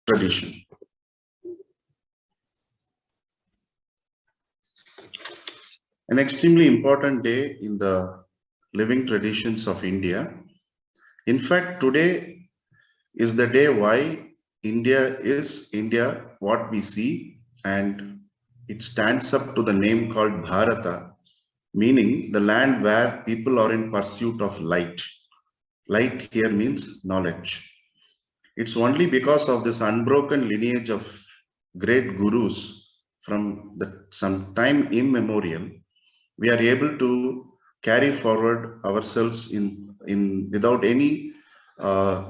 tradition. An extremely important day in the living traditions of India. In fact, today is the day why India is India, what we see, and it stands up to the name called Bharata, meaning the land where people are in pursuit of light. Light here means knowledge. It's only because of this unbroken lineage of great gurus from some time immemorial, we are able to carry forward ourselves in without uh,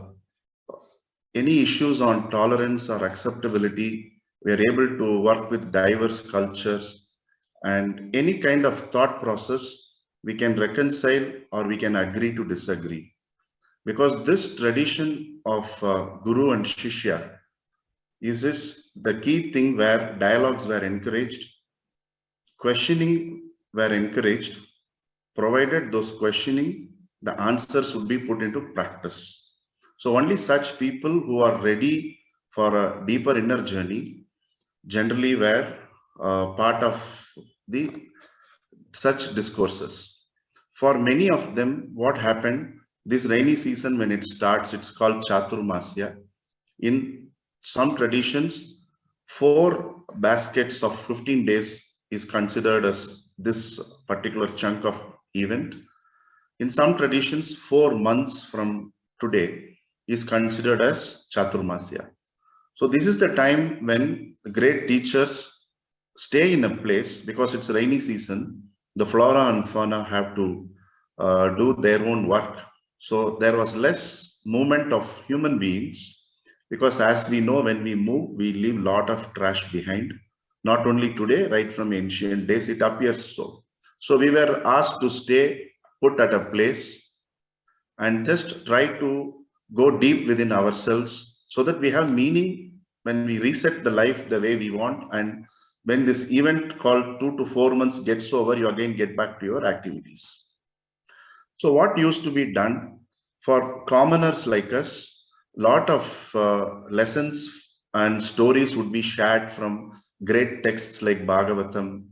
any issues on tolerance or acceptability. We are able to work with diverse cultures and any kind of thought process we can reconcile or we can agree to disagree, because this tradition of guru and shishya is the key thing where dialogues were encouraged, questioning were encouraged, provided those questioning, the answers would be put into practice. So only such people who are ready for a deeper inner journey generally were part of the such discourses. For many of them, what happened this rainy season when it starts, it's called Chaturmasya. In some traditions, 4 baskets of 15 days is considered as this particular chunk of event. In some traditions, 4 months from today is considered as Chaturmasya. So this is the time when the great teachers stay in a place because it's rainy season. The flora and fauna have to do their own work. So there was less movement of human beings, because as we know, when we move, we leave a lot of trash behind. Not only today, right from ancient days, it appears so. So we were asked to stay put at a place and just try to go deep within ourselves so that we have meaning when we reset the life the way we want. And when this event called 2 to 4 months gets over, you again get back to your activities. So what used to be done for commoners like us, lot of lessons and stories would be shared from great texts like Bhagavatam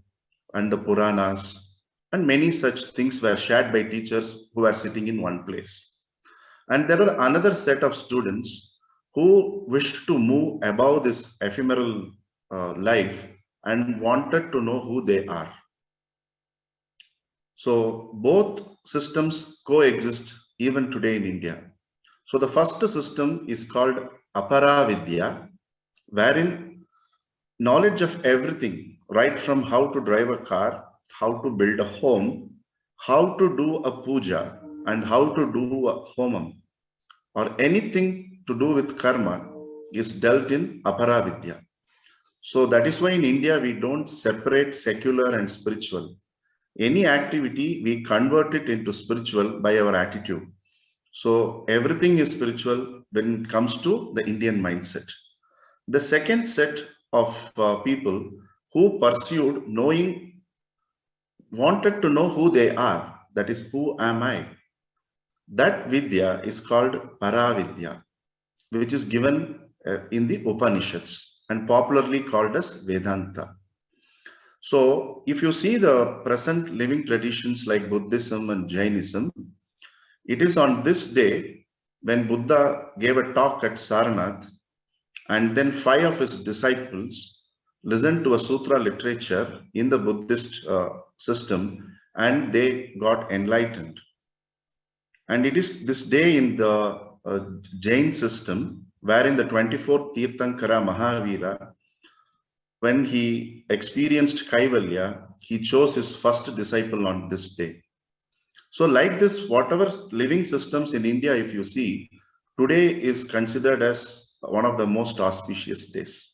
and the Puranas, and many such things were shared by teachers who were sitting in one place. And there were another set of students who wished to move above this ephemeral life and wanted to know who they are. So both systems coexist even today in India. So the first system is called Aparavidya, wherein knowledge of everything, right from how to drive a car, how to build a home, how to do a puja, and how to do a homam, or anything to do with karma, is dealt in Aparavidya. So that is why in India we don't separate secular and spiritual. Any activity, we convert it into spiritual by our attitude. So everything is spiritual when it comes to the Indian mindset. The second set of people who pursued knowing, wanted to know who they are, that is, who am I? That Vidya is called Paravidya, which is given in the Upanishads and popularly called as Vedanta. So if you see the present living traditions like Buddhism and Jainism, it is on this day when Buddha gave a talk at Sarnath, and then 5 of his disciples listened to a sutra literature in the Buddhist system, and they got enlightened. And it is this day in the Jain system wherein the 24th Tirthankara Mahavira, when he experienced Kaivalya, he chose his first disciple on this day. So like this, whatever living systems in India, if you see, today is considered as one of the most auspicious days.